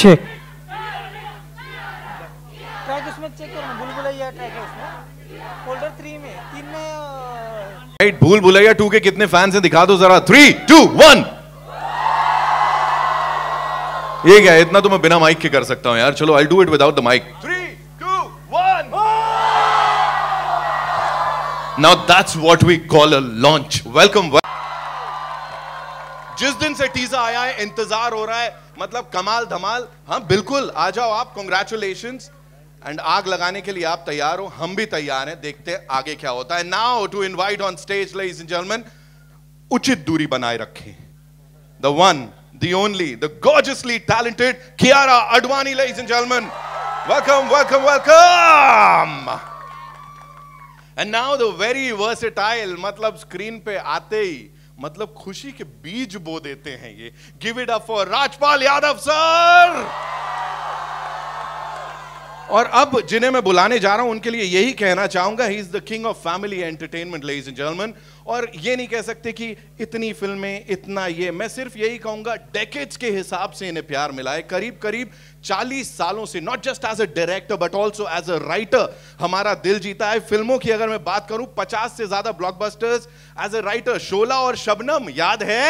Check track उसमें check करना, भूल भुलैया ट्रैक है उसमें, फोल्डर 3 में 3 में। राइट, भूल भुलैया 2 के कितने फैंस हैं दिखा दो जरा। 3 2 1। ये क्या है, इतना तो मैं बिना माइक के कर सकता हूं यार। चलो I do it without the mic. 3 2 1। Now that's what we call a launch. Welcome. जिस दिन से टीजर आया है इंतजार हो रहा है, मतलब कमाल धमाल। हाँ बिल्कुल, आ जाओ आप, कांग्रेचुलेशंस। एंड आग लगाने के लिए आप तैयार हो, हम भी तैयार हैं, देखते हैं आगे क्या होता है। Now to invite on stage ladies and gentleman, उचित दूरी बनाए रखें, the one the only, the gorgeously talented Kiara Advani, ladies and gentlemen. Welcome, welcome, welcome. And now the very versatile, मतलब स्क्रीन पे आते ही मतलब खुशी के बीज बो देते हैं ये। Give it up for Rajpal Yadav sir. और अब जिन्हें मैं बुलाने जा रहा हूं उनके लिए यही कहना चाहूंगा, ही is the king of family entertainment ladies and gentleman. और ये नहीं कह सकते कि इतनी फिल्में, इतना ये, मैं सिर्फ यही कहूंगा डेकेड्स के हिसाब से इन्हें प्यार मिला है। करीब करीब 40 सालों से, not just as a director but also as a writer हमारा दिल जीता है। फिल्मों की अगर मैं बात करूं, 50 से ज्यादा ब्लॉकबस्टर्स एज अ राइटर। शोला और शबनम याद है?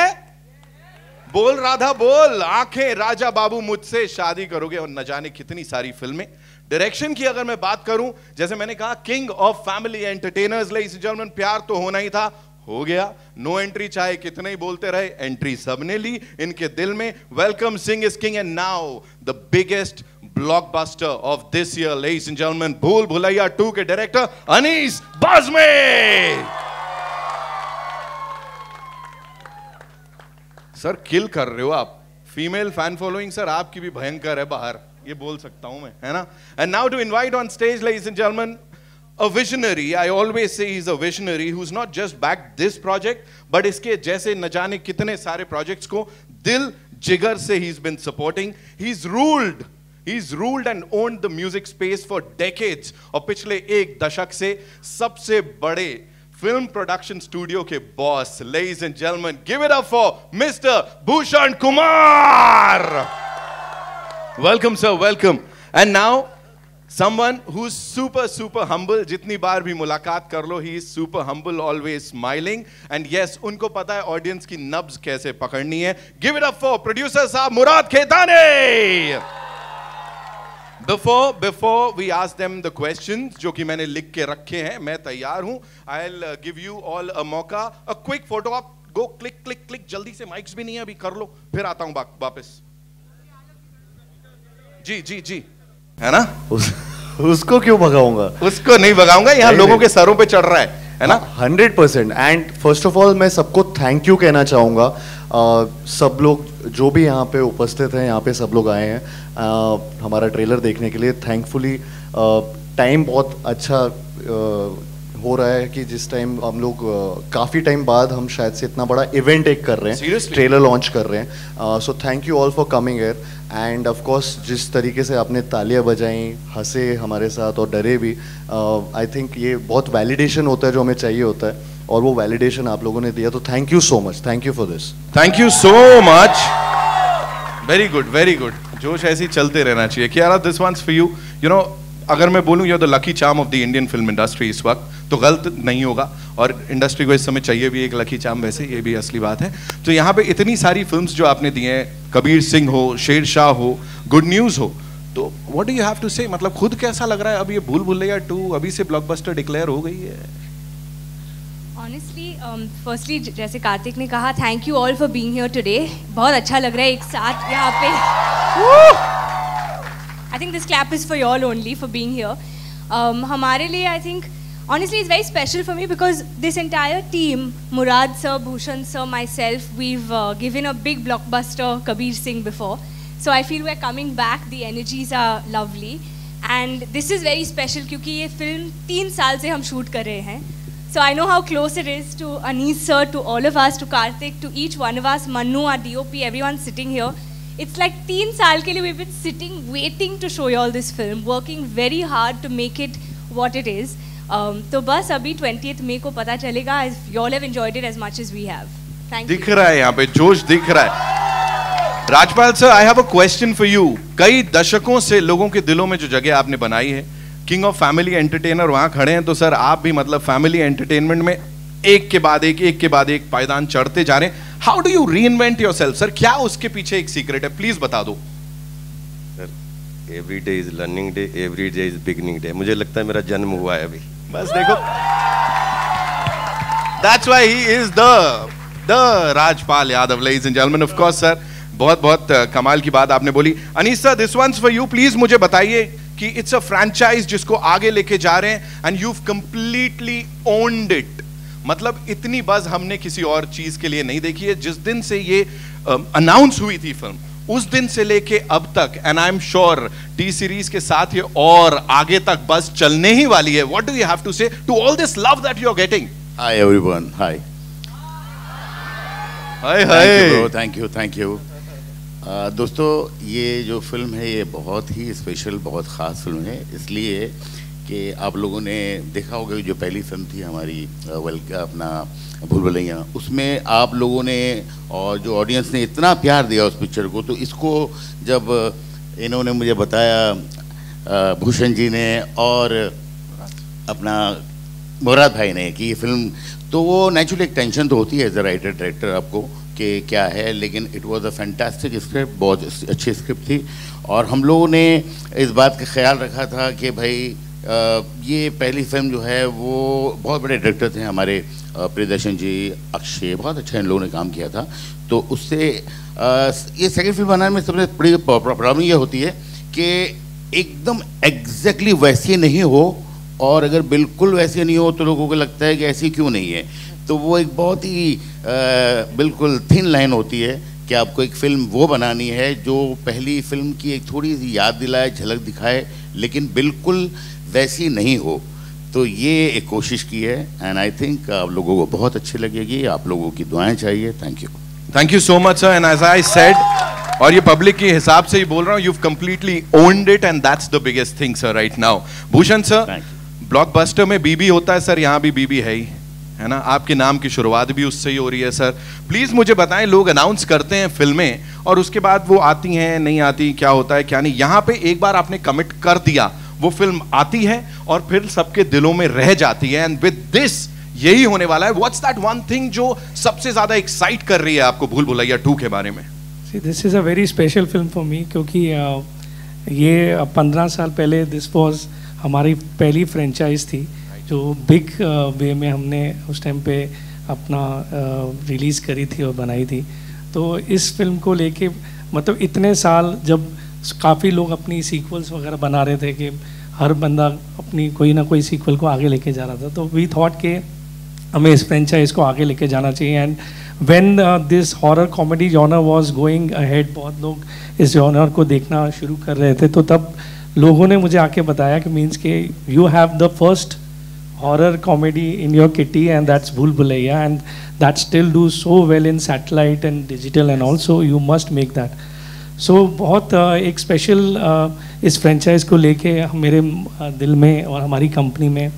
बोल राधा बोल, आंखें राजा बाबू मुझसे शादी करोगे, और न जाने कितनी सारी फिल्में। डायरेक्शन की अगर मैं बात करूं, जैसे मैंने कहा king of family entertainers ladies and gentleman, प्यार तो होना ही था, हो गया। नो एंट्री चाहे कितने ही बोलते रहे, एंट्री सबने ली इनके दिल में। Welcome Singh is king and now the biggest blockbuster of this year ladies and gentleman, भूल भुलैया 2 के डायरेक्टर अनीस बाज़मी। सर किल कर रहे हो आप। फीमेल फैन फॉलोइंग सर आपकी भी भयंकर है बाहर, ये बोल सकता हूं मैं, है ना। And now to invite on stage ladies and gentleman, a visionary. I always say he's a visionary who's not just backed this project but इसके जैसे न जाने कितने सारे projects को दिल जिगर से he's been supporting. He's ruled and owned the music space for decades. और पिछले एक दशक से सबसे बड़े फिल्म प्रोडक्शन स्टूडियो के boss, ladies and gentlemen, give it up for Mr. Bhushan Kumar. Welcome sir, welcome. And now someone who's super humble. जितनी बार भी मुलाकात कर लो, he is super humble, always smiling. And yes, उनको पता है audience की नब्ज कैसे पकड़नी है. Give it up for producer साहब मुराद Khetani. Before we ask them the questions जो कि मैंने लिख के रखे हैं, मैं तैयार हूं. I'll give you all a मौका, a quick photo. आप go click जल्दी से, माइक्स भी नहीं है अभी, कर लो, फिर आता हूं वापस. जी है ना. उसको क्यों भगाऊंगा? उसको नहीं भगाऊंगा, यहाँ लोगों के सरों पे चढ़ रहा है ना. 100%. एंड फर्स्ट ऑफ ऑल मैं सबको थैंक यू कहना चाहूँगा. सब लोग जो भी यहाँ पे उपस्थित हैं, यहाँ पे सब लोग आए हैं हमारा ट्रेलर देखने के लिए. थैंकफुली टाइम बहुत अच्छा हो रहा है कि जिस टाइम हम लोग काफ़ी टाइम बाद हम शायद से इतना बड़ा इवेंट एक कर रहे हैं, ट्रेलर लॉन्च कर रहे हैं. So thank you all for coming here. End of course जिस तरीके से आपने तालियां बजाई, हंसे हमारे साथ और डरे भी, आई थिंक ये बहुत वैलिडेशन होता है जो हमें चाहिए होता है, और वो वैलिडेशन आप लोगों ने दिया. तो thank you so much. Thank you for this. Thank you so much. Very good. जोश ऐसे ही चलते रहना चाहिए. Kiara, this one's for you. You know, अगर मैं बोलूं you are the lucky charm of the Indian film industry इस वक्त, तो गलत नहीं होगा. और इंडस्ट्री को इस समय चाहिए भी एक लकी चार्म, वैसे ये भी असली बात है. तो यहाँ पे इतनी सारी फिल्म्स जो आपने दी हैं, कबीर सिंह हो, शेरशाह हो, गुड न्यूज़ हो, तो what do you have to say? मतलब खुद कैसा लग रहा है अब ये भूल भुलैया 2 अभी से ब्लॉकबस्टर डिक्लेयर हो गई है? ऑनेस्टली फर्स्टली जैसे कार्तिक ने कहा, thank you all for being here today. बहुत अच्छा लग रहा है एक साथ यहाँ पे. I think this clap is for you all only for being here. हमारे लिए I think honestly it's very special for me because this entire team, Murad sir, Bhushan sir, myself, we've given a big blockbuster Kabir Singh before. So I feel we're coming back. The energies are lovely and this is very special क्योंकि ये film 3 साल से हम shoot कर रहे हैं. So I know how close it is to Anees sir, to all of us, to Karthik, to each one of us, Manu, our DOP, everyone sitting here. It's like 3 साल के लिए we've been sitting, waiting to show you all this film, working very hard to make it what it is. तो बस अभी 20th May को पता चलेगा. You all have enjoyed it as much as we have. Thank you. दिख रहा है यहाँ पे जोश, दिख रहा है. Rajpal sir, I have a question for you. कई दशकों से लोगों के दिलों में जो जगह आपने बनाई है, किंग ऑफ फैमिली एंटरटेनर वहां खड़े हैं, तो सर आप भी मतलब फैमिली एंटरटेनमेंट में एक के बाद एक पायदान चढ़ते जा रहे हैं. How do you reinvent yourself sir? क्या उसके पीछे एक सीक्रेट है, प्लीज बता दो. Sir every day is learning day, every day is beginning day. मुझे लगता है मेरा जन्म हुआ है अभी. बस देखो, that's why he is the Rajpal Yadav. Ladies and gentleman, of course sir, बहुत बहुत कमाल की बात आपने बोली. Anisa, this one's for you. Please मुझे बताइए कि इट्स अ फ्रैंचाइज जिसको आगे लेके जा रहे हैं and you completely owned it. मतलब इतनी बज़ हमने किसी और चीज के लिए नहीं देखी है. जिस दिन से ये अनाउंस हुई थी फिल्म, उस दिन से लेके अब तक, and I am sure T series के साथ ये और आगे तक बस चलने ही वाली है. What do you have to say to all this love that you are getting? Hi everyone. Hi hi hi. Thank you. दोस्तों, ये जो फिल्म है ये बहुत ही स्पेशल, बहुत ख़ास फिल्म है. इसलिए कि आप लोगों ने देखा होगा जो पहली फिल्म थी हमारी अपना भूल भुलैया, उसमें आप लोगों ने और जो ऑडियंस ने इतना प्यार दिया उस पिक्चर को, तो इसको जब इन्होंने मुझे बताया भूषण जी ने और अपना मुराद भाई ने कि ये फिल्म, तो वो नेचुरली एक टेंशन तो होती है एज अ राइटर डायरेक्टर आपको कि क्या है, लेकिन it was a fantastic script, बहुत अच्छी स्क्रिप्ट थी. और हम लोगों ने इस बात का ख्याल रखा था कि भाई ये पहली फिल्म जो है वो बहुत बड़े डायरेक्टर थे हमारे, प्रियदर्शन जी, अक्षय, बहुत अच्छा इन लोगों ने काम किया था. तो उससे ये सेकंड फिल्म बनाने में सबसे बड़ी प्रॉब्लम ये होती है कि एकदम एग्जैक्टली वैसी नहीं हो, और अगर बिल्कुल वैसे नहीं हो तो लोगों को लगता है कि ऐसी क्यों नहीं है. तो वो एक बहुत ही बिल्कुल थिन लाइन होती है कि आपको एक फ़िल्म वो बनानी है जो पहली फिल्म की एक थोड़ी सी याद दिलाए, झलक दिखाए, लेकिन बिल्कुल वैसी नहीं हो. तो ये एक कोशिश की है एंड आई थिंक आप लोगों को बहुत अच्छी लगेगी. आप लोगों की दुआएं चाहिए. Thank you so much sir. And as I said, और ये पब्लिक के हिसाब से ही बोल रहा हूँ, you've completely owned it and that's the biggest thing sir right now. Bhushan sir, blockbuster में बीबी होता है सर, यहाँ भी बीबी है ही, है ना? आपके नाम की शुरुआत भी उससे ही हो रही है सर. प्लीज मुझे बताएं, लोग अनाउंस करते हैं फिल्में और उसके बाद वो आती हैं, नहीं आती, क्या होता है क्या नहीं. यहाँ पे एक बार आपने कमिट कर दिया, वो फिल्म आती है और फिर सबके दिलों में रह जाती है. एंड विद दिस यही होने वाला है. व्हाट्स दैट वन थिंग जो सबसे ज्यादा एक्साइट कर रही है आपको भूल भुलैया 2 के बारे में? This is a very special film for me, क्योंकि ये 15 साल पहले दिस वाज हमारी पहली फ्रेंचाइज थी जो बिग वे में हमने उस टाइम पे अपना रिलीज़ करी थी और बनाई थी. तो इस फिल्म को लेके मतलब इतने साल जब काफ़ी लोग अपनी सीक्वल्स वगैरह बना रहे थे कि हर बंदा अपनी कोई ना कोई सीक्वल को आगे लेके जा रहा था, तो वी थॉट कि हमें इस फ्रेंचाइज को आगे लेके जाना चाहिए. And when this horror comedy genre was going ahead, बहुत लोग इस जॉनर को देखना शुरू कर रहे थे, तो तब लोगों ने मुझे आके बताया कि मीन्स के you have the first horror comedy in your kitty and that's Bhool Bhulaiyaa, and that still do so well in satellite and digital and also you must make that. So बहुत एक स्पेशल इस फ्रेंचाइज को लेके मेरे दिल में और हमारी कंपनी में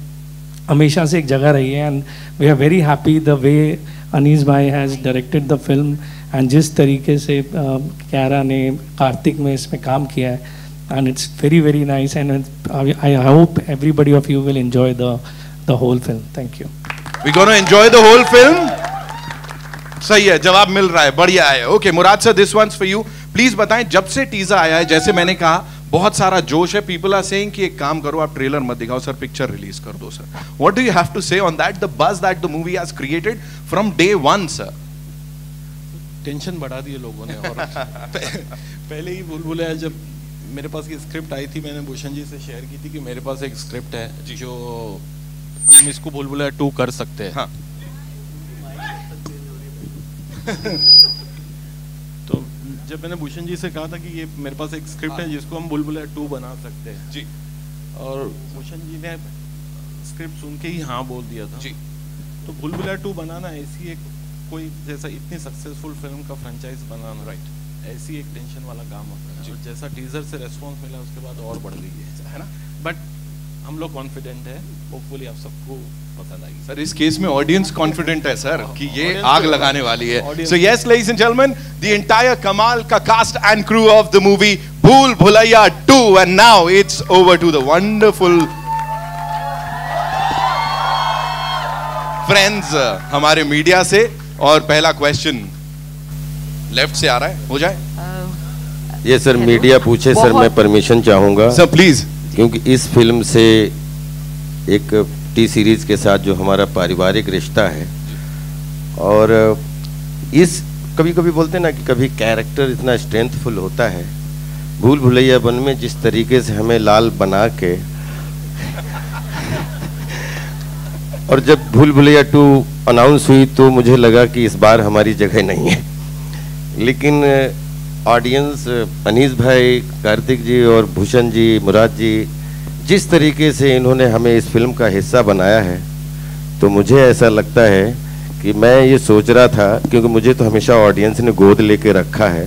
हमेशा से एक जगह रही है. And we are very happy the way Anees भाई has directed the film and जिस तरीके से क्यारा ने कार्तिक में इसमें काम किया है, and it's very very nice and I hope everybody of you will enjoy the whole film. Thank you. We gonna enjoy the whole film. सही है, जवाब मिल रहा है, बढ़िया है. Okay Murad sir, this one's for you. Please बताएं, जब से टीजर आया है, जैसे मैंने कहा बहुत सारा जोश है, पीपल आर सेइंग कि एक काम करो, आप ट्रेलर मत दिखाओ सर, पिक्चर रिलीज कर दो sir. What do you have to say on that, the buzz that the movie has created from day one sir? Tension बढ़ा दिए लोगों ने. और पहले ही भूल भुलैया जब मेरे पास की स्क्रिप्ट आई थी, मैंने भूषण जी से शेयर की थी कि मेरे पास एक स्क्रिप्ट है जो हम इसको भूल भुलैया 2 कर सकते हैं. हाँ. तो जब मैंने भूषण जी से कहा था कि ये मेरे पास एक स्क्रिप्ट है जिसको हम भूल भुलैया 2 बना सकते हैं जी, और भूषण जी ने स्क्रिप्ट सुन के ही हाँ बोल दिया था जी. तो भूल भुलैया 2 बनाना ऐसी एक कोई जैसा इतनी सक्सेसफुल फिल्म का फ्रेंचाइज बनाना, राइट, ऐसी एक टेंशन वाला काम होता है. और जैसा टीजर से रेस्पॉन्स मिला उसके बाद और बढ़ गई है ना. बट हम लोग कॉन्फिडेंट है, होपफुली आप सबको पसंद आएगी। सर इस केस में ऑडियंस कॉन्फिडेंट है सर कि ये Audience आग तो- लगाने वाली है। Audience- So yes, ladies and gentlemen, the entire Kamal ka cast and crew of the movie Bhool Bhulaiya 2, and now it's over to the wonderful friends हमारे मीडिया से। और पहला क्वेश्चन लेफ्ट से आ रहा है, हो जाए ये सर मीडिया पूछे सर, मैं परमिशन चाहूँगा सर प्लीज। क्योंकि इस फिल्म से एक टी सीरीज के साथ जो हमारा पारिवारिक रिश्ता है, और इस कभी कभी बोलते हैं ना कि कभी कैरेक्टर इतना स्ट्रेंथफुल होता है। भूल भुलैया वन में जिस तरीके से हमें लाल बना के और जब भूल भुलैया 2 अनाउंस हुई तो मुझे लगा कि इस बार हमारी जगह नहीं है, लेकिन ऑडियंस अनीस भाई, कार्तिक जी और भूषण जी, मुराद जी, जिस तरीके से इन्होंने हमें इस फिल्म का हिस्सा बनाया है, तो मुझे ऐसा लगता है कि मैं ये सोच रहा था, क्योंकि मुझे तो हमेशा ऑडियंस ने गोद लेके रखा है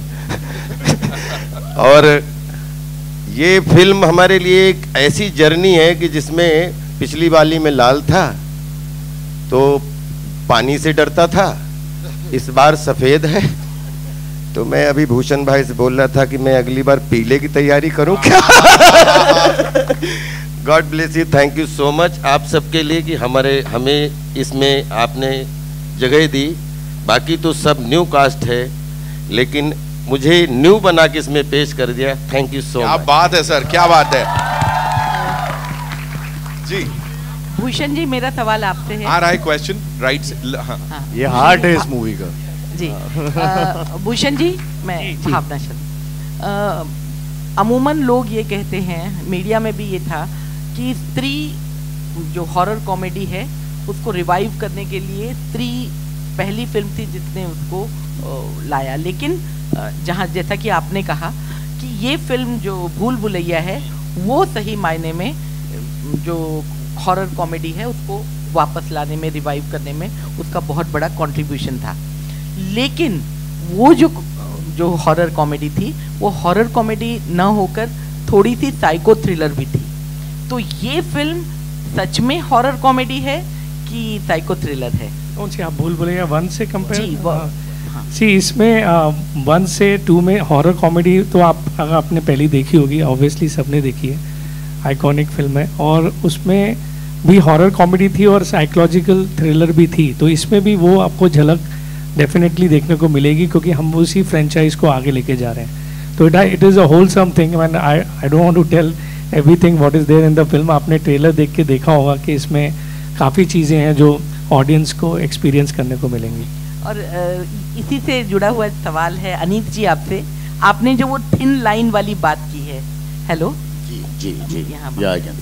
और ये फिल्म हमारे लिए एक ऐसी जर्नी है कि जिसमें पिछली वाली में लाल था तो पानी से डरता था, इस बार सफेद है। तो मैं अभी भूषण भाई से बोल रहा था कि मैं अगली बार पीले की तैयारी करूं क्या। God bless you, thank you so much आप सबके लिए कि हमें इसमें आपने जगह दी। बाकी तो सब न्यू कास्ट है, लेकिन मुझे न्यू बना के इसमें पेश कर दिया। Thank you so much. क्या बात है सर, क्या बात है जी। भूषण जी, मेरा सवाल आपसे है। आ रहा है क्वेश्चन राइट से। हाँ। ये हार्ट है इस मूवी का जी। भूषण जी, मैं भावना शर्मा। अमूमन लोग ये कहते हैं, मीडिया में भी ये था कि स्त्री जो हॉरर कॉमेडी है उसको रिवाइव करने के लिए स्त्री पहली फिल्म थी जिसने उसको लाया, लेकिन जहाँ जैसा कि आपने कहा कि ये फिल्म जो भूल भुलैया है वो सही मायने में जो हॉरर कॉमेडी है उसको वापस लाने में, रिवाइव करने में उसका बहुत बड़ा कंट्रीब्यूशन था। लेकिन वो जो हॉरर कॉमेडी थी वो हॉरर कॉमेडी न होकर थोड़ी सी साइको थ्रिलर भी थी। तो ये फिल्म सच में हॉरर कॉमेडी है कि साइको थ्रिलर है? कौन सी आप भूल भुलैया 1 से कंपेयर? हाँ। सी इसमें 1 से 2 में हॉरर कॉमेडी तो अगर आपने पहली देखी होगी, ऑब्वियसली सबने देखी है, आइकॉनिक फिल्म है, और उसमें भी हॉरर कॉमेडी थी और साइकोलॉजिकल थ्रिलर भी थी। तो इसमें भी वो आपको झलक डेफिनेटली देखने को मिलेगी, क्योंकि हम उसी फ्रेंचाइज को आगे लेके जा रहे हैं। तो it is a wholesome thing and I don't want to tell everything what is there in the film. आपने ट्रेलर देख के देखा होगा कि इसमें काफ़ी चीज़ें हैं जो ऑडियंस को एक्सपीरियंस करने को मिलेंगी। और इसी से जुड़ा हुआ सवाल है अनीत जी आपसे। आपने जो वो थिन लाइन वाली बात की है, हेलो जी जी जी यहाँ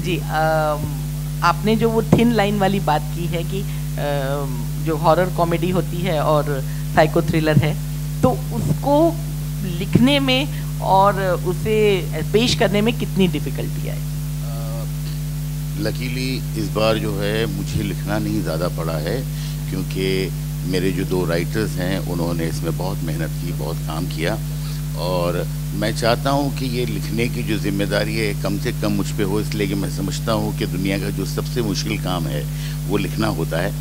जी, आपने जो वो थिन लाइन वाली बात की है कि जो हॉरर कॉमेडी होती है और साइको थ्रिलर है, तो उसको लिखने में और उसे पेश करने में कितनी डिफिकल्टी आई? लकीली इस बार जो है मुझे लिखना नहीं ज़्यादा पड़ा है, क्योंकि मेरे जो 2 राइटर्स हैं उन्होंने इसमें बहुत मेहनत की, बहुत काम किया, और मैं चाहता हूँ कि ये लिखने की जो जिम्मेदारी है कम से कम मुझ पे हो, इसलिए कि मैं समझता हूँ कि दुनिया का जो सबसे मुश्किल काम है वो लिखना होता है।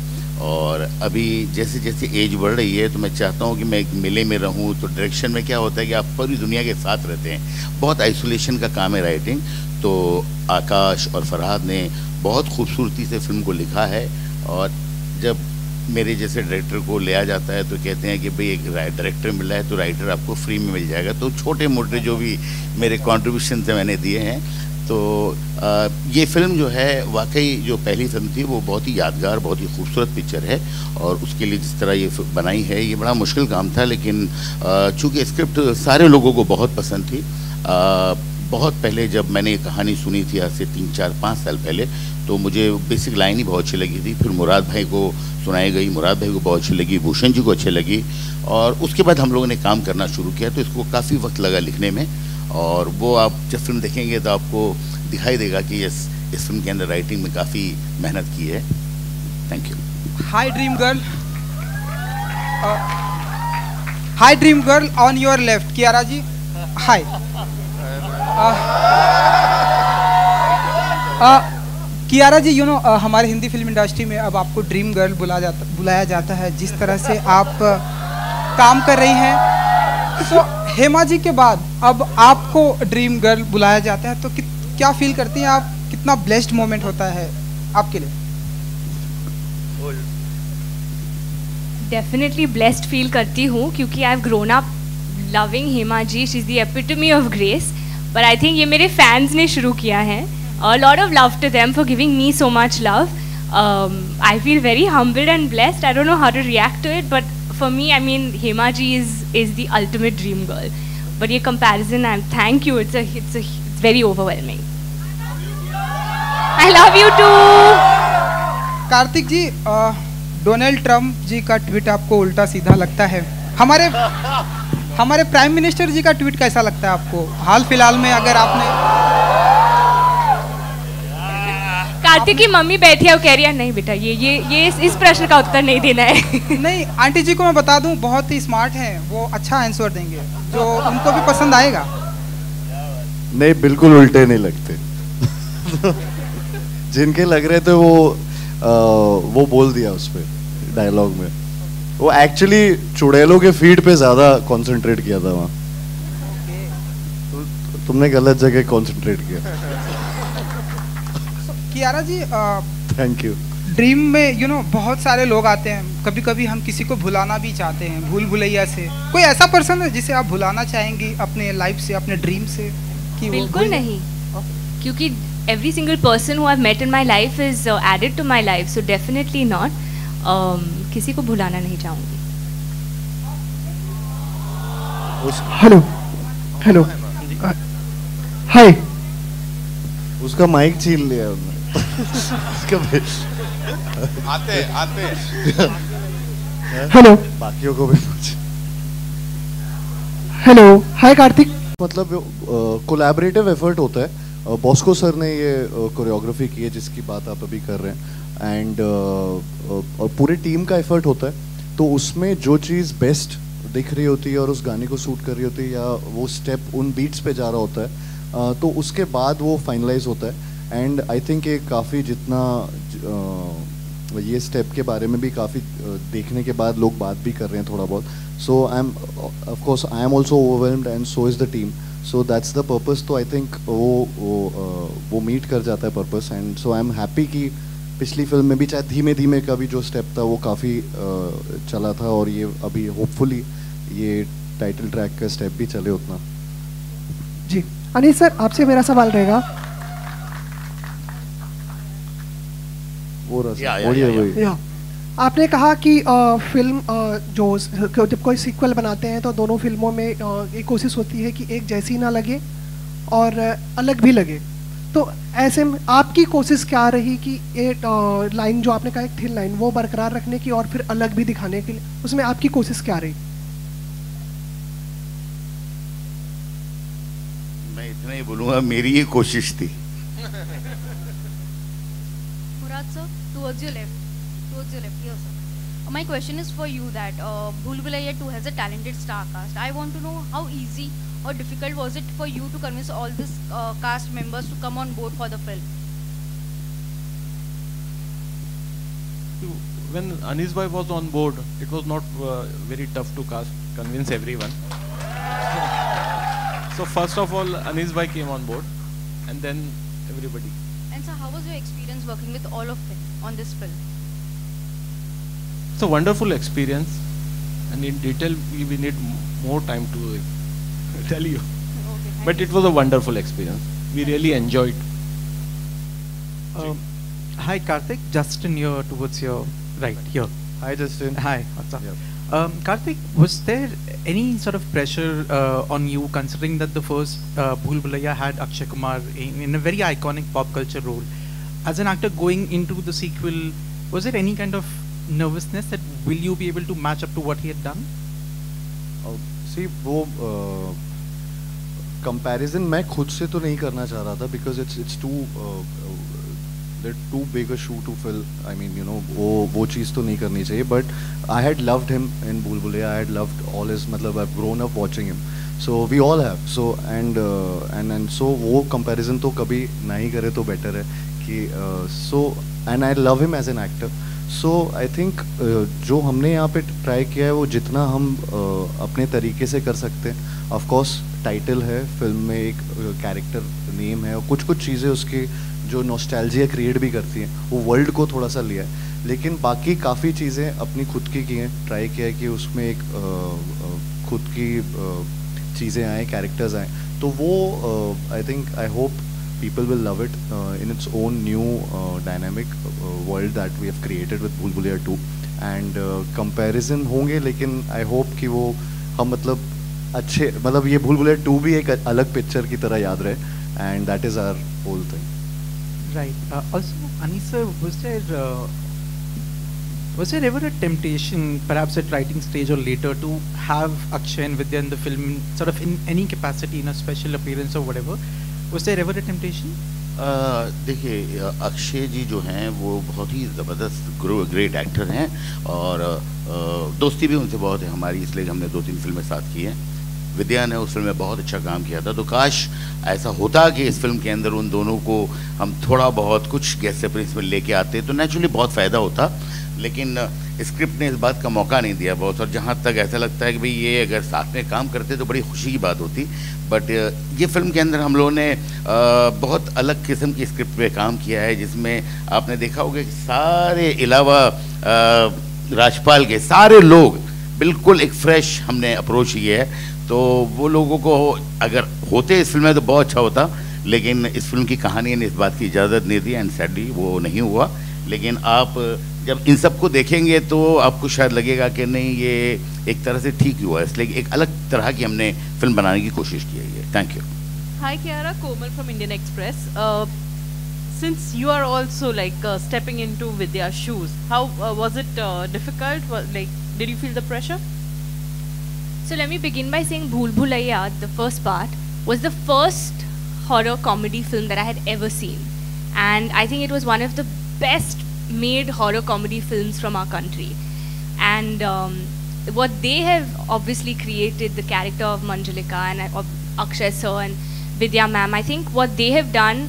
और अभी जैसे जैसे एज बढ़ रही है तो मैं चाहता हूँ कि मैं एक मेले में रहूँ। तो डायरेक्शन में क्या होता है कि आप पूरी दुनिया के साथ रहते हैं, बहुत आइसोलेशन का काम है राइटिंग। तो आकाश और फरहाद ने बहुत खूबसूरती से फिल्म को लिखा है, और जब मेरे जैसे डायरेक्टर को लिया जाता है तो कहते हैं कि भाई एक डायरेक्टर मिला है तो राइटर आपको फ्री में मिल जाएगा। तो छोटे मोटे जो भी मेरे कंट्रीब्यूशन थे मैंने दिए हैं। तो ये फिल्म जो है वाकई जो पहली फिल्म थी वो बहुत ही यादगार, बहुत ही खूबसूरत पिक्चर है, और उसके लिए जिस तरह ये बनाई है ये बड़ा मुश्किल काम था। लेकिन चूँकि स्क्रिप्ट सारे लोगों को बहुत पसंद थी, बहुत पहले जब मैंने ये कहानी सुनी थी आज से 3, 4, 5 साल पहले, तो मुझे बेसिक लाइन ही बहुत अच्छी लगी थी। फिर मुराद भाई को सुनाई गई, मुराद भाई को बहुत अच्छी लगी, भूषण जी को अच्छी लगी, और उसके बाद हम लोगों ने काम करना शुरू किया। तो इसको काफ़ी वक्त लगा लिखने में, और वो आप जब फिल्म देखेंगे तो आपको दिखाई देगा कि इस फिल्म के अंदर राइटिंग में काफ़ी मेहनत की है। Thank you. Hi dream girl, hi dream girl on your left, Kiara ji hi. Kiara ji, हमारे हिंदी फिल्म इंडस्ट्री में अब आपको ड्रीम गर्ल बुलाया जाता है। जिस तरह से आप काम कर रही हैं, तो हेमा जी के बाद अब आपको ड्रीम गर्ल बुलाया जाता है, तो क्या फील करती हैं आप? कितना ब्लेस्ड मोमेंट होता है आपके लिए? डेफिनेटली ब्लेस्ड फील करती हूँ, क्योंकि I have grown up loving Hema ji. She is the epitome of grace. पर आई थिंक ये मेरे फैंस ने शुरू किया है। A lot of love to them for giving me so much love. I feel very humbled and blessed. I don't know how to react to it, but for me, I mean, Hema ji is the ultimate dream girl. But ये comparison, thank you. It's very overwhelming. I love you too. Kartik ji, Donald Trump ji का tweet आपको उल्टा सीधा लगता है? हमारे prime minister जी का tweet कैसा लगता है आपको? हाल फिलहाल में अगर आपने कार्तिक की मम्मी बैठी है, वो कह रही है नहीं बेटा, ये इस प्रश्न का उत्तर नहीं देना है। नहीं, आंटी जी को मैं बता दूं, बहुत ही स्मार्ट हैं, वो अच्छा आंसर देंगे जो उनको भी पसंद आएगा। नहीं, बिल्कुल उल्टे नहीं लगते। जिनके लग रहे थे वो बोल दिया उस पे डायलॉग में। वो एक्चुअली चुड़ैलों के फीड पे ज्यादा कंसंट्रेट किया था वहाँ। तुमने गलत जगह कंसंट्रेट किया। कियारा जी, थैंक यू। ड्रीम में बहुत सारे लोग आते हैं, कभी कभी हम किसी को भुलाना भी चाहते हैं भूल भुलैया से। कोई ऐसा पर्सन है जिसे आप भुलाना चाहेंगी अपने लाइफ से, अपने ड्रीम से? कि बिल्कुल नहीं, क्योंकि every single person who I've met in my life is added to my life, so definitely not. किसी को भुलाना नहीं चाहूँगी। Hello hi. उसका माइक छीन लिया उन्होंने। आते हेलो, बाकियों को भी पूछ। Hello hi Kartik. मतलब कोलैबोरेटिव एफर्ट होता है। बॉस्को सर ने ये कोरियोग्राफी की है जिसकी बात आप अभी कर रहे हैं, एंड और पूरे टीम का एफर्ट होता है। तो उसमें जो चीज़ बेस्ट दिख रही होती है और उस गाने को सूट कर रही होती है, या वो स्टेप उन बीट्स पे जा रहा होता है, तो उसके बाद वो फाइनलाइज होता है। एंड आई थिंक ये काफ़ी जितना ये स्टेप के बारे में भी काफ़ी देखने के बाद लोग बात भी कर रहे हैं थोड़ा बहुत। So I am of course I am also overwhelmed and so is the team. So that's the purpose. तो आई थिंक वो मीट कर जाता है purpose, and so I am happy कि पिछली फिल्म में भी चाहे धीमे धीमे का भी जो स्टेप था वो काफ़ी चला था, और ये अभी होपफुली ये टाइटल ट्रैक का स्टेप भी चले उतना। जी अनिल सर, आपसे मेरा सवाल रहेगा। आपने कहा कि फिल्म जब कोई सीक्वल बनाते हैं तो दोनों फिल्मों में एक कोशिश होती है कि एक जैसी ना लगे और अलग भी लगे। तो ऐसे में आपकी कोशिश क्या रही कि एक लाइन जो आपने कहा एक थिन लाइन वो बरकरार रखने की और फिर अलग भी दिखाने के लिए, उसमें आपकी कोशिश क्या रही? मैं इतना ही बोलूँगा, मेरी ये कोशिश थी। Towards your left, yes sir. My question is for you that Bhool Bhulaiya 2 has a talented star cast. I want to know how easy or difficult was it for you to convince all this cast members to come on board for the film? When Anis bhai was on board, it was not very tough to convince everyone. So first of all, Anis bhai came on board, and then everybody. And sir, how was your experience working with all of them on this film? It's a wonderful experience, and in detail we need more time to tell you. Okay, but it was a wonderful experience. We really enjoyed. Hi Karthik, Justin here towards your right here. Hi Justin. Hi, what's up? Yeah. Karthik, was there any sort of pressure on you, considering that the first Bhool Bhulaiya had Akshay Kumar in a very iconic pop culture role? As an actor going into the sequel, was there any kind of nervousness that will you be able to match up to what he had done? See, वो comparison मैं खुद से तो नहीं करना चाह रहा था, because it's too big a shoe to fill. I mean, you know, वो चीज़ तो नहीं करनी चाहिए. But I had loved him in Bhool Bhulaiya. I had loved all his, मतलब I've grown up watching him. So we all have. So and so वो comparison तो कभी नहीं करे तो better है कि so and I love him as an actor. So I think जो हमने यहाँ पे ट्राई किया है वो जितना हम अपने तरीके से कर सकते हैं. ऑफ कोर्स टाइटल है फिल्म में, एक कैरेक्टर नेम है और कुछ चीज़ें उसकी जो नॉस्टैल्जिया क्रिएट भी करती हैं, वो वर्ल्ड को थोड़ा सा लिया है. लेकिन बाकी काफ़ी चीज़ें अपनी खुद की हैं. ट्राई किया है कि उसमें एक खुद की चीज़ें आए, कैरेक्टर्स आए. तो वो I think, I hope people will love it in its own new dynamic world that we have created with Bhool Bhulaiya 2. and comparison होंगे, लेकिन I hope कि वो हम मतलब अच्छे, मतलब ये Bhool Bhulaiya 2 भी एक अलग पिक्चर की तरह याद रहे, and that is our whole thing. Right. Also, Anisa, was there ever a temptation, perhaps at writing stage or later, to have Akshay and Vidya in the film, sort of in any capacity, in a special appearance or whatever? Was there ever a temptation? देखिए, अक्षय जी जो हैं वो बहुत ही ज़बरदस्त great actor हैं और दोस्ती भी उनसे बहुत है हमारी, इसलिए हमने 2-3 फिल्में साथ की हैं. विद्या ने उस फिल्म में बहुत अच्छा काम किया था, तो काश ऐसा होता कि इस फिल्म के अंदर उन दोनों को हम थोड़ा बहुत कुछ गेस्ट अपीयरेंस में लेके आते तो नेचुरली बहुत फ़ायदा होता. लेकिन स्क्रिप्ट ने इस बात का मौका नहीं दिया बहुत, और जहाँ तक ऐसा लगता है कि भाई ये अगर साथ में काम करते तो बड़ी खुशी की बात होती. बट ये फिल्म के अंदर हम लोगों ने बहुत अलग किस्म की स्क्रिप्ट पे काम किया है, जिसमें आपने देखा होगा कि सारे अलावा राजपाल के सारे लोग बिल्कुल एक फ्रेश हमने अप्रोच किया है. तो वो लोगों को अगर होते इस फिल्म में तो बहुत अच्छा होता, लेकिन इस फिल्म की कहानी ने इस बात की इजाज़त नहीं दी एंड सैडली वो नहीं हुआ. लेकिन आप जब इन सबको देखेंगे तो आपको शायद लगेगा कि नहीं ये एक तरह से ठीक हुआ, इसलिए एक अलग तरह की हमने फिल्म बनाने की कोशिश की है. Thank you. Hi Kiara, Komal from Indian Express. Since you are also like stepping into Vidya's shoes, how was it difficult? Like, did you feel the pressure? So let me begin by saying Bhool Bhulaiya, the first part, was the first horror comedy film that I had ever seen, and I think it was one of the best made horror comedy films from our country. And what they have obviously created, the character of Manjulika and of Akshay sir and Vidya ma'am, I think what they have done,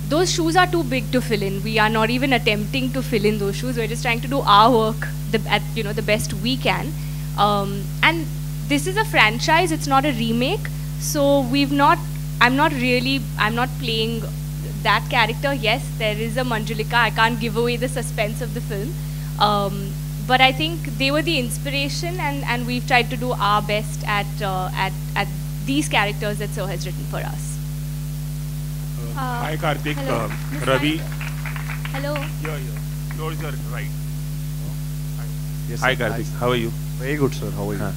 those shoes are too big to fill in. We are not even attempting to fill in those shoes. We're just trying to do our work at the best we can. And this is a franchise, it's not a remake, so I'm not playing that character. Yes, there is a Manjulika. I can't give away the suspense of the film, but I think they were the inspiration, and we've tried to do our best at these characters that Sir has written for us. Hi Karthik, Ravi. Hello. Yours are right. Yes, Hi sir. Karthik, how are you? Very good sir, how are you?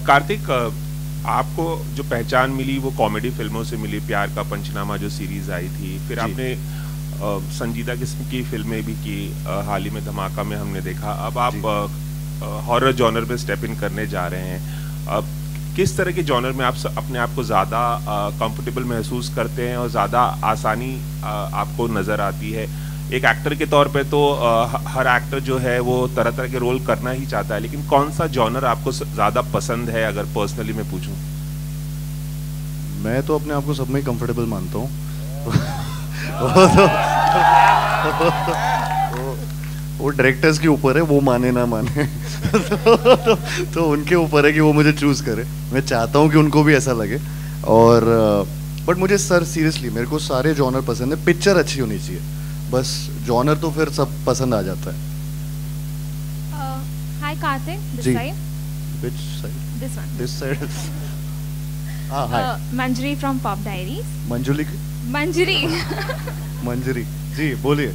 Kartik, आपको जो पहचान मिली वो comedy फिल्मों से मिली. प्यार का पंचनामा जो series आई थी, फिर आपने संजीदा किस्म की फिल्में भी की, हाल ही में धमाका में हमने देखा. अब आप हॉरर जॉनर पे स्टेप इन करने जा रहे हैं. अब किस तरह के जॉनर में आप अपने आप को ज़्यादा कंफर्टेबल महसूस करते हैं और ज़्यादा आसानी आपको नज़र आती है? एक एक्टर के तौर पे तो हर एक्टर जो है वो तरह तरह के रोल करना ही चाहता है, लेकिन कौन सा जॉनर आपको ज़्यादा पसंद है अगर पर्सनली मैं पूछूं? मैं तो अपने आप को सब में कंफर्टेबल मानता हूँ. वो डायरेक्टर्स के ऊपर है, वो माने ना माने. तो उनके ऊपर है कि वो मुझे चूज करे. मैं चाहता हूँ कि उनको भी ऐसा लगे. और बट मुझे सर सीरियसली मेरे को सारे जॉनर पसंद है. पिक्चर अच्छी होनी चाहिए, बस जॉनर तो फिर सब पसंद आ जाता है. Hi Karthik, this ji. side. Which side? This one. This side. Hi. Manjari from Pop Diaries. Manjuli. Manjari. मंजरी जी बोलिए.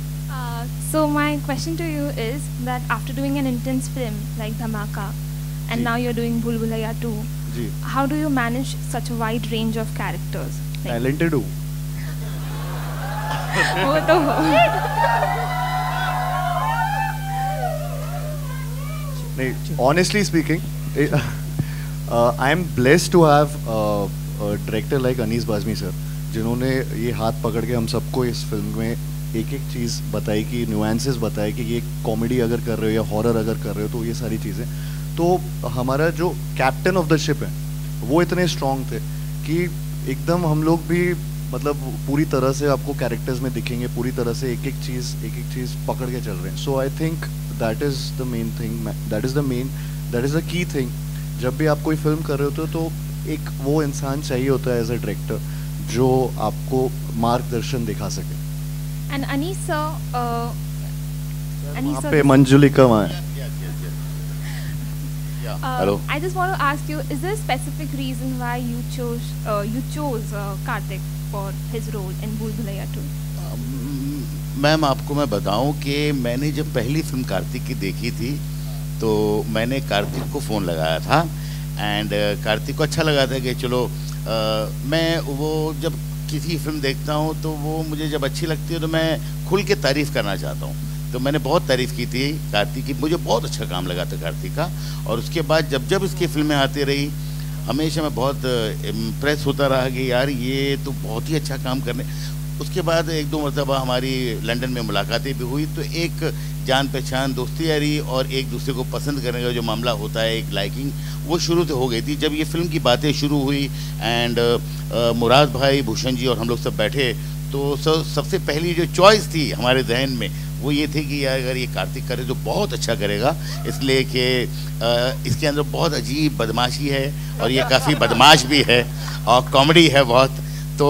So my question to you is that after doing an intense film like Dhamaka, and now you're doing Bhool Bhulaiya 2, ji. how do you manage such a wide range of characters? Talented हूँ. वो तो नहीं, honestly speaking, I am blessed to have a director like Anees Bazmi sir, जिन्होंने ये हाथ पकड़ के हम सबको इस फिल्म में एक एक चीज़ बताई, कि नुआंसेस बताए कि ये कॉमेडी अगर कर रहे हो या हॉरर अगर कर रहे हो तो ये सारी चीज़ें. तो हमारा जो कैप्टन ऑफ द शिप है वो इतने स्ट्रॉन्ग थे कि एकदम हम लोग भी मतलब पूरी तरह से आपको कैरेक्टर्स में दिखेंगे, पूरी तरह से एक एक चीज़ पकड़ के चल रहे हैं. So I think that is the main thing, that is the key thing. जब भी आप कोई फिल्म कर रहे होते हो तो एक वो इंसान चाहिए होता है एज अ डायरेक्टर जो आपको मार्गदर्शन दिखा सके. And Anis sir, Anis वहाँ sir, पे मंजुलिका वहाँ है. Hello. I just want to ask you, is there a specific reason why you chose Karthik for his role in Bhool Bhulaiya 2? Ma'am आपको मैं बताऊं कि मैंने जब पहली फिल्म कार्तिक की देखी थी तो मैंने कार्तिक को फ़ोन लगाया था एंड कार्तिक को अच्छा लगा था कि चलो मैं वो जब किसी फिल्म देखता हूँ तो वो मुझे जब अच्छी लगती है तो मैं खुल के तारीफ़ करना चाहता हूँ. तो मैंने बहुत तारीफ़ की थी कार्तिक की, मुझे बहुत अच्छा काम लगा था कार्तिक का. और उसके बाद जब जब इसकी फिल्में आती रही हमेशा मैं बहुत इम्प्रेस होता रहा कि यार ये तो बहुत ही अच्छा काम करने. उसके बाद एक दो मरतबा हमारी लंदन में मुलाकातें भी हुई तो एक जान पहचान दोस्ती यारी और एक दूसरे को पसंद करने का जो मामला होता है, एक लाइकिंग, वो शुरू से हो गई थी. जब ये फिल्म की बातें शुरू हुई एंड मुराद भाई, भूषण जी और हम लोग सब बैठे तो सबसे पहली जो चॉइस थी हमारे जहन में वो ये थी कि यार अगर ये कार्तिक करे तो बहुत अच्छा करेगा, इसलिए कि इसके अंदर बहुत अजीब बदमाशी है और ये काफ़ी बदमाश भी है और कॉमेडी है बहुत. तो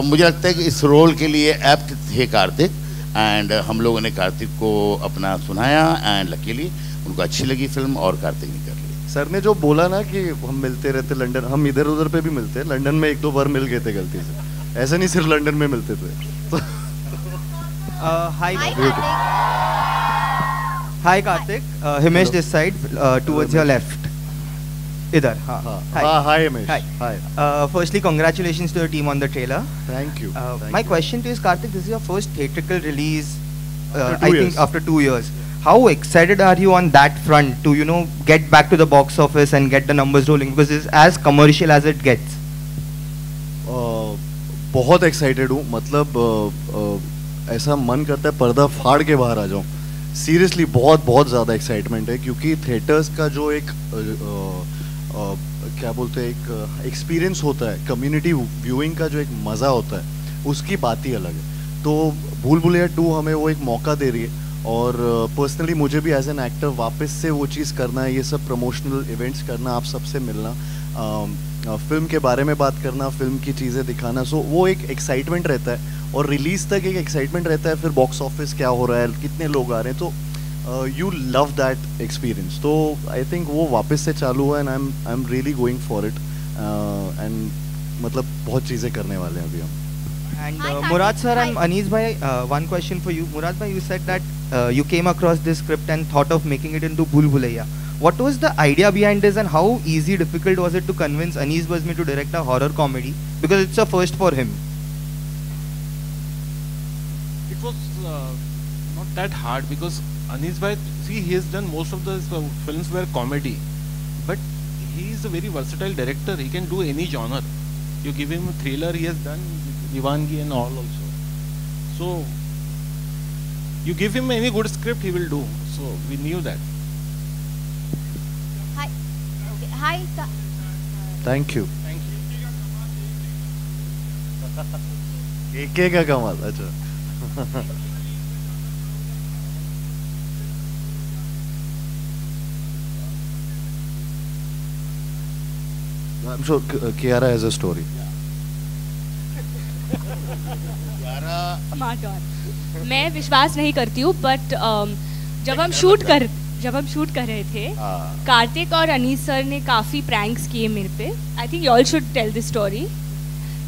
मुझे लगता है कि इस रोल के लिए एप्ट थे कार्तिक एंड हम लोगों ने कार्तिक को अपना सुनाया एंड लकीली उनको अच्छी लगी फिल्म और कार्तिक ने कर ली. सर ने जो बोला ना कि हम मिलते रहते लंदन, हम इधर उधर पे भी मिलते हैं. लंदन में एक दो बार मिल गए थे गलती से, ऐसा नहीं सिर्फ लंदन में मिलते थे. Hi Karthik, Himesh this side, towards your left. Idhar, Hi Himesh. Hi. Firstly, congratulations to your team on the trailer. Thank you. My question to you is, Karthik, this is your first theatrical release, After I 2 think years. after 2 years. How excited are you on that front to, you know, get back to the box office and get the numbers rolling, because it's as commercial as it gets? बहुत excited हूँ. मतलब ऐसा मन करता है पर्दा फाड़ के बाहर आ जाऊँ. सीरियसली बहुत ज़्यादा एक्साइटमेंट है क्योंकि थिएटर्स का जो एक क्या बोलते हैं एक एक्सपीरियंस होता है, कम्युनिटी व्यूइंग का जो एक मज़ा होता है उसकी बात ही अलग है. तो भूल भुलैया 2 हमें वो एक मौका दे रही है और पर्सनली मुझे भी एज एन एक्टर वापस से वो चीज़ करना है, ये सब प्रमोशनल इवेंट्स करना, आप सबसे मिलना, फिल्म के बारे में बात करना, फिल्म की चीज़ें दिखाना. सो वो एक एक्साइटमेंट रहता है और रिलीज तक एक एक्साइटमेंट रहता है. फिर बॉक्स ऑफिस क्या हो रहा है, कितने लोग आ रहे हैं, तो यू लव दैट एक्सपीरियंस. तो आई थिंक वो वापस से चालू हुआ and I am really going for it and मतलब बहुत चीज़ें करने वाले हैं अभी हम. And Murad sir and Anis bhai, one question for you. Murad bhai, you said that you came across this script and thought of making it into Bhool Bhulaiya. What was the idea behind this and how easy, difficult was it to convince Anis Bazmi to direct a horror comedy? Because it's a first for him. It was not that hard because Anis bhai, see, he has done most of the films were comedy, but he is a very versatile director. He can do any genre. You give him a thriller, he has done Diwangi and all also. So you give him any good script, he will do. So we knew that. Hi. Okay. Hi. Thank you. एक का कमाल. अच्छा. I'm sure Kiara has a story. मैं विश्वास नहीं करती हूँ but जब हम शूट कर रहे थे कार्तिक और अनीस सर ने काफ़ी प्रैंक्स किए मेरे पे. I think you all should tell this story.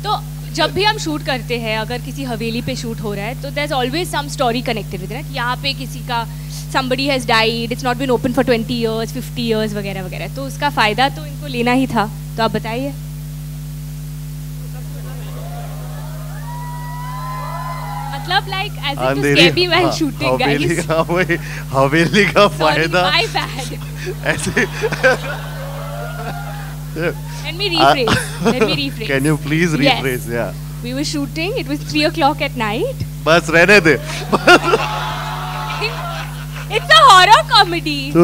तो जब भी हम शूट करते हैं, अगर किसी हवेली पे शूट हो रहा है तो there is always some story connected with it. यहाँ पे किसी का somebody has died, it's not been open for 20 years, 50 years वगैरह वगैरह. तो उसका फ़ायदा तो इनको लेना ही था. तो आप बताइए. मतलब like as it to scare me while shooting guys. हवेली का फायदा. My bad. ऐसे Let me rephrase. Can you please rephrase? Yes. Yeah. We were shooting. It was 3 o'clock at night. बस रहने दे. It's a horror comedy. तो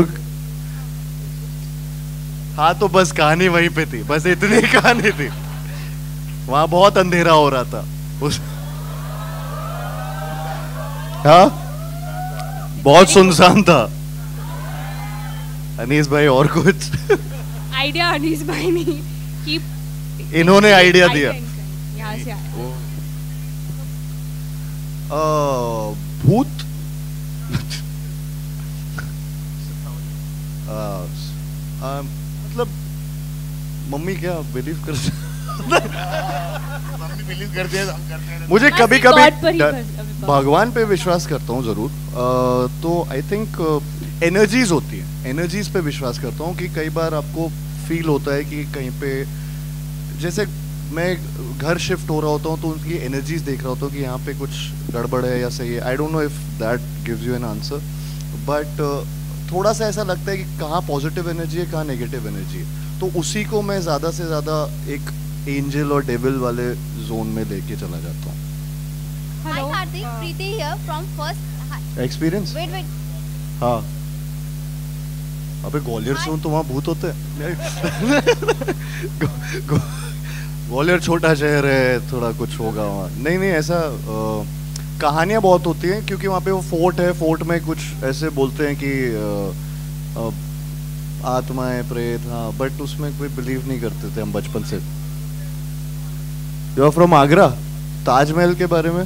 हाँ तो बस कहानी वहीं पे थी, बस इतनी कहानी थी. वहां बहुत अंधेरा हो रहा था उस हाँ बहुत सुनसान था। अनीस भाई और कुछ आइडिया अनीस भाई ने कि इन्होंने आइडिया दिया। यहाँ से आया। भूत मतलब मम्मी क्या बिलीव कर मम्मी बिलीव करते हैं, हम करते हैं। मुझे कभी God पर ही कभी भगवान पे विश्वास करता हूँ जरूर। तो आई थिंक एनर्जीज होती है, एनर्जीज पे विश्वास करता हूँ कि कई बार आपको फील होता है कि कहीं पे जैसे मैं घर शिफ्ट हो रहा होता हूँ तो उनकी एनर्जीज देख रहा होता हूँ कि यहाँ पे कुछ गड़बड़ है या सही है। I don't know if that gives you an answer, but थोड़ा सा ऐसा लगता है कि कहाँ पॉजिटिव एनर्जी है कहाँ नेगेटिव एनर्जी है, तो उसी को मैं ज़्यादा से ज़्यादा एक एंजल और डेविल वाले जोन में लेके चला जाता हूँ। Hi Karthik, Preeti here from first. Experience? Wait. हाँ। अबे ग्वालियर से हूँ तो वहाँ भूत होते हैं। ग्वालियर छोटा शहर है, थोड़ा कुछ होगा वहाँ। नहीं ऐसा कहानियाँ बहुत होती हैं क्योंकि वहाँ पे वो फोर्ट है, फोर्ट में कुछ ऐसे बोलते हैं कि आत्माएं प्रेत, हाँ, बट उसमें कोई बिलीव नहीं करते थे हम बचपन से। You are from Agra? Taj Mahal के बारे में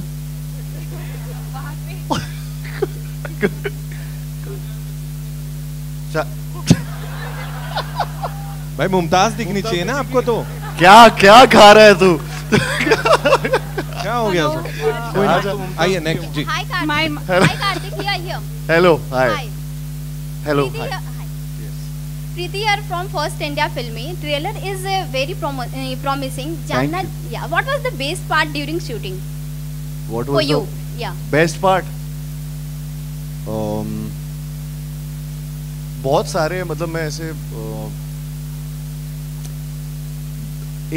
भाई मुमताज दिखनी चाहिए ना आपको तो। क्या क्या खा रहा है तू? क्या हो गया? कोई नहीं, आइए नेक्स्ट जी। Hi Karthik, here. Hello, hi. Hello, Preeti hi. here. Preeti here from First India Filmy. Trailer is very promising. Thank you. Yeah. What was the best part during shooting? What For was you? the Yeah. best part? बहुत सारे, मतलब मैं ऐसे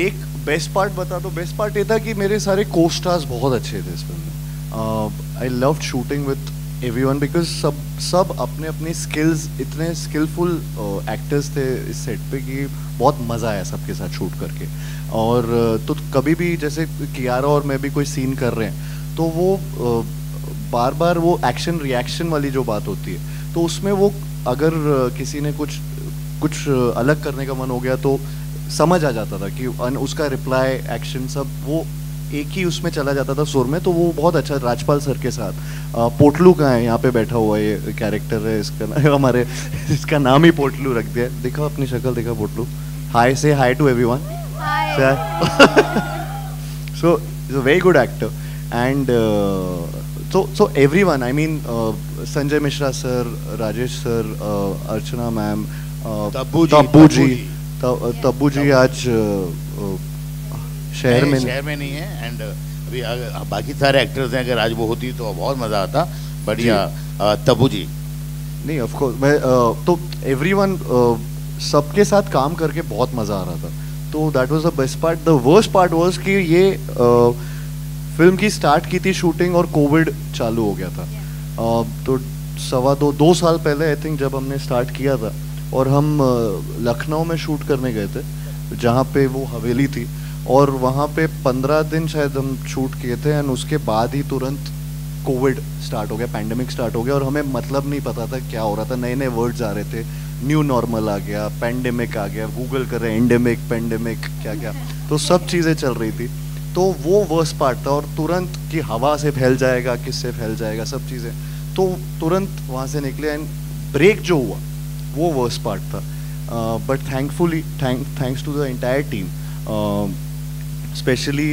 एक best part बता दो। Best part ये था कि मेरे सारे को स्टार्स बहुत अच्छे थे इस फिल्म में। I loved shooting with everyone because सब अपने अपने स्किल्स, इतने स्किलफुल एक्टर्स थे इस सेट पे कि बहुत मज़ा आया सबके साथ शूट करके। और तो कभी भी जैसे कियारा और मैं भी कोई सीन कर रहे हैं तो वो बार बार वो एक्शन रिएक्शन वाली जो बात होती है, तो उसमें वो अगर किसी ने कुछ अलग करने का मन हो गया तो समझ आ जाता था कि उसका रिप्लाई एक्शन सब वो एक ही उसमें चला जाता था सुर में। तो वो बहुत अच्छा। राजपाल सर के साथ पोटलू का है, यहाँ पे बैठा हुआ ये कैरेक्टर है इसका, हमारे इसका नाम ही पोटलू रख दिया। देखो अपनी शक्ल, देखा पोटलू। Hi, say hi to everyone. So is a very good actor and so everyone, I mean Sanjay Mishra sir, Rajesh sir, Archana ma'am, Tabu ji आज शहर में नहीं है। एंड अभी बाकी सारे एक्टर्स हैं, अगर आज वो होती तो बहुत मजा आता। बढ़िया। तब्बू जी नहीं, ऑफ कोर्स मैं तो एवरीवन सबके साथ काम करके बहुत मजा आ रहा था। तो that was the best part. The worst part was कि ये फिल्म की स्टार्ट की थी शूटिंग और कोविड चालू हो गया था। तो 2 साल पहले आई थिंक जब हमने स्टार्ट किया था, और हम लखनऊ में शूट करने गए थे जहाँ पे वो हवेली थी, और वहाँ पे 15 दिन शायद हम शूट किए थे। एंड उसके बाद ही तुरंत कोविड स्टार्ट हो गया, पैंडेमिक स्टार्ट हो गया, और हमें मतलब नहीं पता था क्या हो रहा था। नए नए वर्ड्स आ रहे थे, न्यू नॉर्मल आ गया, पैंडेमिक आ गया, गूगल कर रहे एंडेमिक, पैंडेमिक, क्या क्या, तो सब चीज़ें चल रही थी। तो वो वर्स्ट पार्ट था। और तुरंत कि हवा से फैल जाएगा, किससे फैल जाएगा, सब चीज़ें, तो तुरंत वहाँ से निकले। एंड ब्रेक जो हुआ वो वर्स्ट पार्ट था। But thankfully thanks to the entire team, specially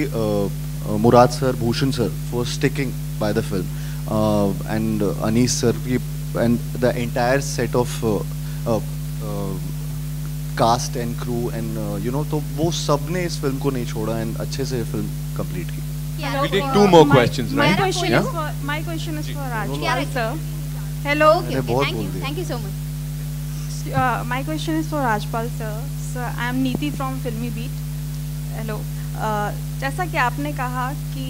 Murad sir, Bhushan sir for sticking by the film, and Anees sir की, and the entire set of cast and crew and you know, तो वो सब ने इस फिल्म को नहीं छोड़ा एंड अच्छे से फिल्म कंप्लीट की। We take 2 more questions, right? My question is for Rajpal sir. Hello. Thank you so much. My question is for Rajpal sir. Sir, I am Neeti from Filmy Beat. Hello. जैसा कि आपने कहा कि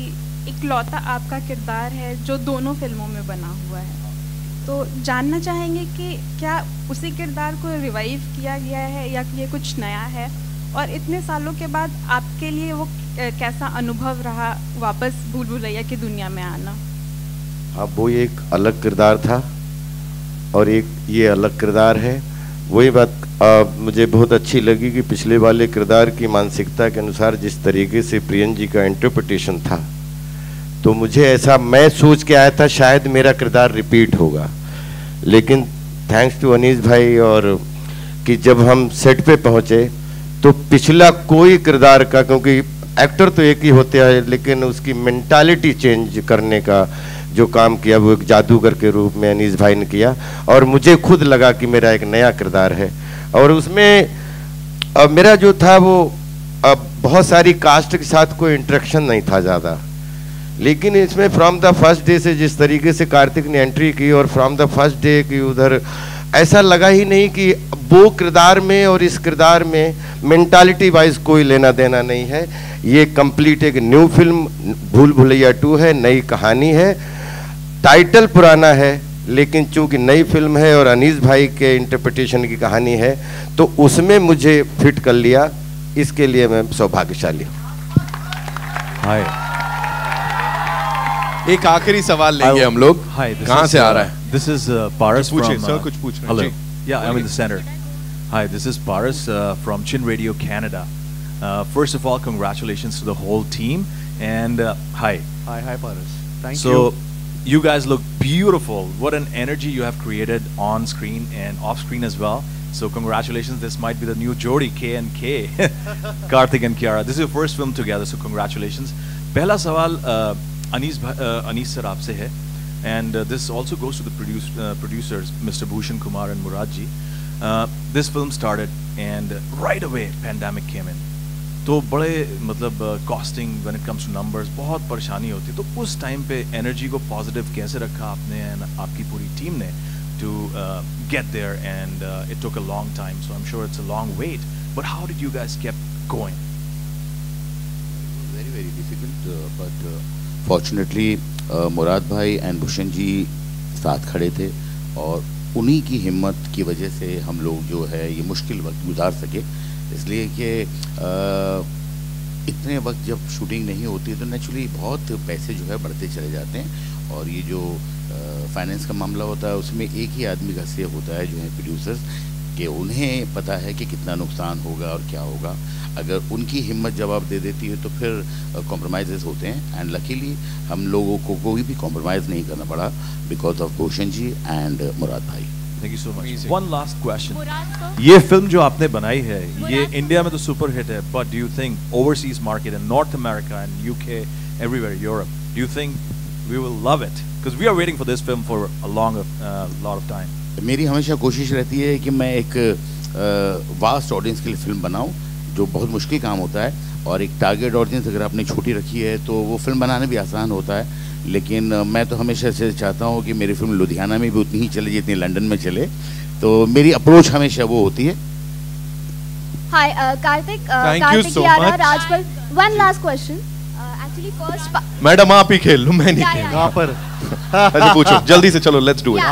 इकलौता आपका किरदार है जो दोनों फिल्मों में बना हुआ है, तो जानना चाहेंगे कि क्या उसी किरदार को रिवाइव किया गया है या ये कुछ नया है, और इतने सालों के बाद आपके लिए वो कैसा अनुभव रहा वापस भूल भुलैया की दुनिया में आना? अब वो एक अलग किरदार था और एक ये अलग किरदार है। वही बात मुझे बहुत अच्छी लगी कि पिछले वाले किरदार की मानसिकता के अनुसार जिस तरीके से प्रियन जी का इंटरप्रिटेशन था, तो मुझे ऐसा, मैं सोच के आया था शायद मेरा किरदार रिपीट होगा, लेकिन थैंक्स टू अनीस भाई और कि जब हम सेट पे पहुंचे तो पिछला कोई किरदार का, क्योंकि एक्टर तो एक ही होते हैं लेकिन उसकी मेंटालिटी चेंज करने का जो काम किया वो एक जादूगर के रूप में अनीस भाई ने किया, और मुझे खुद लगा कि मेरा एक नया किरदार है। और उसमें मेरा जो था वो बहुत सारी कास्ट के साथ कोई इंटरेक्शन नहीं था ज़्यादा, लेकिन इसमें फ्रॉम द फर्स्ट डे से जिस तरीके से कार्तिक ने एंट्री की और फ्रॉम द फर्स्ट डे की उधर ऐसा लगा ही नहीं कि वो किरदार में और इस किरदार में मेंटालिटी वाइज कोई लेना देना नहीं है। ये कंप्लीट एक न्यू फिल्म भूल भुलैया 2 है, नई कहानी है, टाइटल पुराना है लेकिन चूंकि नई फिल्म है और अनीस भाई के इंटरप्रिटेशन की कहानी है तो उसमें मुझे फिट कर लिया, इसके लिए मैं सौभाग्यशाली हूँ। हाय, एक आखिरी सवाल लेंगे हम लोग। कहाँ से आ रहा है? This is Paras from. Sir कुछ पूछ रहे हैं। Hello. Ji. Yeah, I'm in the center. Hi, this is Paras from Chin Radio Canada. First of all, congratulations to the whole team and hi. Hi Paras. Thank you. So you guys look beautiful. What an energy you have created on screen and off screen as well. So congratulations. This might be the new Jodi K and K. Karthik and Kiara. This is your first film together, so congratulations. पहला सवाल Anees sir आपसे है. And this also goes to the producers, Mr. Bhushan Kumar and Murad ji. This film started and right away pandemic came in. तो बड़े मतलब costing when it comes to numbers बहुत परेशानी होती, तो उस टाइम पे एनर्जी को पॉजिटिव कैसे रखा आपने and आपकी पूरी टीम ने to get there and it took a long time, so I'm sure it's a long wait, but how did you guys kept going? Very very difficult but fortunately मुराद भाई and Bhushan ji साथ खड़े थे और उन्हीं की हिम्मत की वजह से हम लोग जो है ये मुश्किल वक्त गुजार सके, इसलिए कि इतने वक्त जब शूटिंग नहीं होती तो नेचुरली बहुत पैसे जो है बढ़ते चले जाते हैं और ये जो फाइनेंस का मामला होता है उसमें एक ही आदमी का से होता है जो है प्रोड्यूसर्स, कि उन्हें पता है कि कितना नुकसान होगा और क्या होगा। अगर उनकी हिम्मत जवाब दे देती है तो फिर कॉम्प्रोमाइज़ होते हैं एंड लकीली हम लोगों को कोई भी कॉम्प्रोमाइज़ नहीं करना पड़ा because of Bhushan ji and Murad भाई। Thank you so much. One last question, ये फिल्म जो आपने बनाई है ये इंडिया में तो सुपर हिट है, but do you think overseas market in North America and UK everywhere Europe, do you think we will love it? Because we are waiting for this film for a lot of time. मेरी हमेशा कोशिश रहती है कि मैं एक vast audience के लिए फिल्म बनाऊं, जो बहुत मुश्किल काम होता है, और एक टारगेट ऑडियंस अगर आपने छोटी रखी है तो वो फिल्म बनाना भी आसान होता है। लेकिन मैं तो हमेशा से चाहता हूं कि मेरी फिल्म लुधियाना में भी उतनी ही चले जितनी लंदन में चले, तो मेरी अप्रोच हमेशा वो होती है। Hi Kartik, Kiara, Rajpal, one last question. Actually first madam आप ही खेल लो, मैं नहीं खेल। यहाँ पर अच्छा पूछो जल्दी से, चलो let's do it.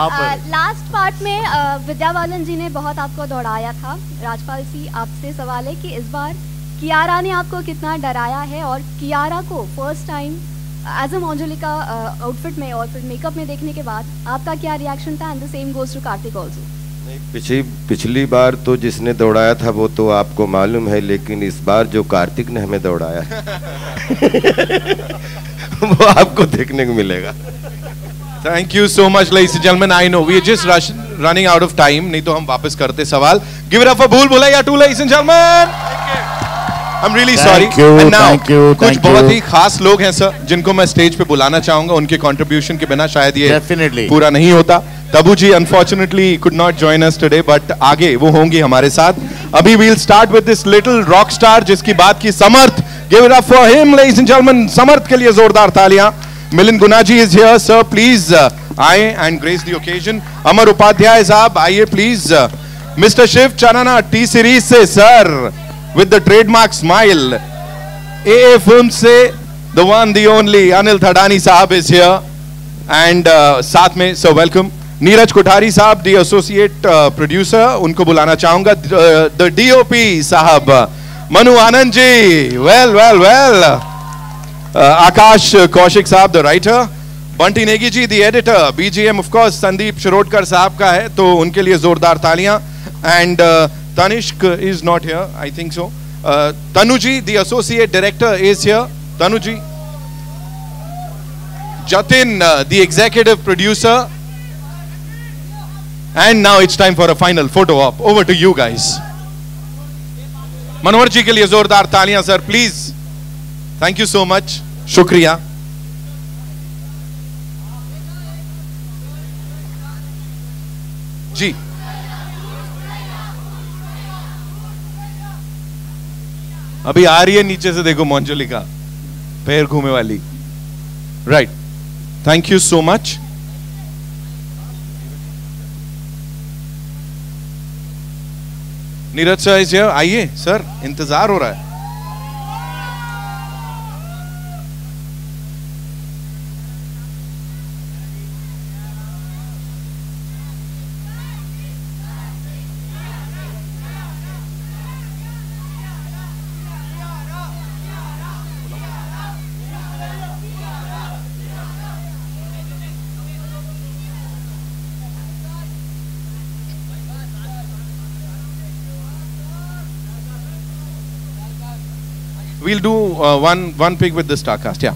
Last part में विद्या बालन जी ने बहुत आपको दौड़ाया था। राजपाल जी आपसे सवाल है कि इस बार कियारा ने आपको कितना डराया है, और कियारा को first time as a Manjulika outfit में और फिर मेकअप में देखने के बाद आपका क्या रिएक्शन था? And the same goes to Kartik also. पिछली बार तो जिसने दौड़ाया था वो तो आपको मालूम है, लेकिन इस बार जो कार्तिक ने हमें दौड़ाया वो आपको देखने को मिलेगा। Thank you so much, ladies and gentlemen. I know we are just running out of time. नहीं तो हम वापस करते सवाल। Give it up for भूल Bhulaiyaa 2, ladies and gentlemen. I'm really sorry. And now कुछ बहुत ही खास लोग हैं सर, जिनको मैं स्टेज पे बुलाना चाहूंगा। उनके कंट्रीब्यूशन के बिना शायद ये पूरा नहीं होता। तबू जी unfortunately could not join us today, but आगे वो होंगी हमारे साथ। अभी we'll start with this little rock star जिसकी बात की समर्थ। Give it up for him, ladies and gentlemen. समर्थ के लिए जोरदार तालियां। Milind Gunaji is here, sir. Please आए and grace the occasion. अमर उपाध्याय साहब आइए please. Mr. Shiv Chanana T Series से sir with the trademark smile. AA Films से the one, the only Anil Thadani साहब is here and साथ में sir welcome. Neeraj Kothari साहब the associate producer, उनको बुलाना चाहूंगा. The DOP साहब मनु आनंद जी, वेल आकाश कौशिक साहब the writer, Bunty Negi ji the editor, BGM of course Sandeep Shirodkar साहब का है तो उनके लिए जोरदार तालियां, and Tanishk is not here, I think so. Tanu ji the associate director is here. Tanu ji. Jatin, the executive producer. And now it's time for a final photo op. Over to you guys. मनोहर जी के लिए जोरदार तालियां sir, please. Thank you so much. शुक्रिया. जी. अभी आ रही है नीचे से, देखो मंजुलिका पैर घूमे वाली. Right. Thank you so much. Neeraj sir is here. आइए सर, इंतजार हो रहा है. We'll do one pic with the star cast, yeah.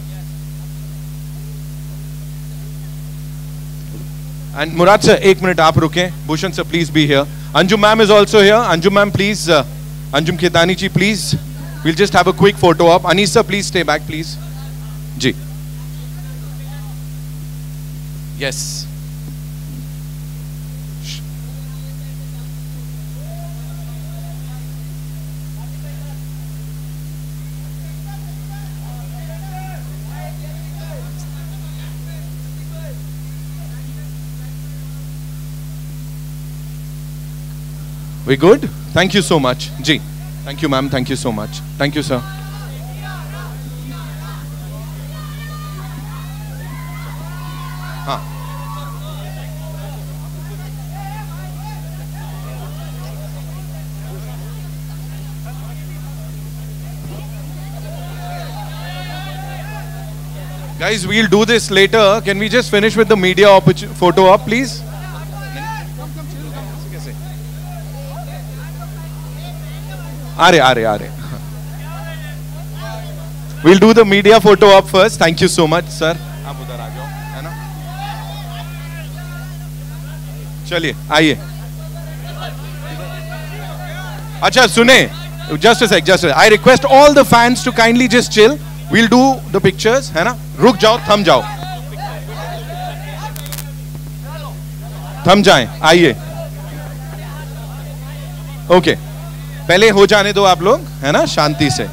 And Murad sir, एक मिनट आप रुकें. Bhushan sir, please be here. Anjum ma'am is also here. Anjum ma'am, please. Anjum Khetani ji, please. We'll just have a quick photo op. Anis sir, please stay back, please. Ji. Yes. We good? Thank you so much. Ji. Thank you ma'am. Thank you so much. Thank you sir. हाँ. Guys, we'll do this later. Can we just finish with the media photo op, please? आ रहे. We'll do the media photo op first. Thank you so much, sir. आप उधर आ जाओ, है ना? चलिए, आइए. अच्छा सुने, just a sec. I request all the fans to kindly just chill. We'll do the pictures, है ना? रुक जाओ, थम जाओ. थम जाएं, आइए. Okay. पहले हो जाने दो आप लोग, है ना, शांति से.